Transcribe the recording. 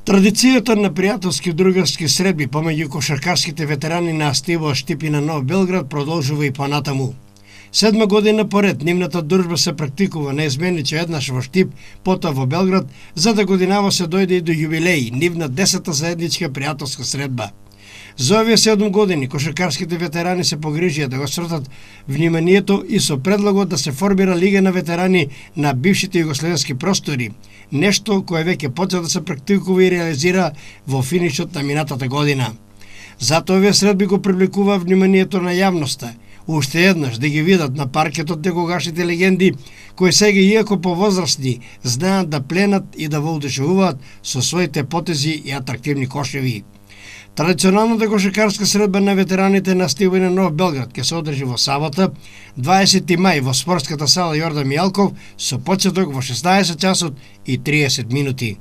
Традицијата на пријателски другарски средби помеѓу кошаркарските ветерани на Стиво Штипи на Нов Белград продолжува и понатаму. 7 година поред нивната дружба се практикува неизмениче еднаш во Штип, потоа во Белград, за да годинава се дојде и до јубилеј, нивна 10-та заедничка пријателска средба. За овие 7 години кошаркарските ветерани се погрижија да го свртат вниманието и со предлагот да се формира Лига на ветерани на бившите југословенски простори, нешто кое веќе почна да се практикува и реализира во финишот на минатата година. Затоа овие средби го привлекува вниманието на јавноста, уште еднаш да ги видат на паркетот некогашните легенди, кои сега иако повозрасни знаат да пленат и да воодушевуваат со своите потези и атрактивни кошеви. Традиционалната кошаркарска средба на ветераните на Стиво и на Нов Белград ќе се одржи во сабота, 20 мај во спортската сала Јордан Мијалков со почеток во 16 часот и 30 минути.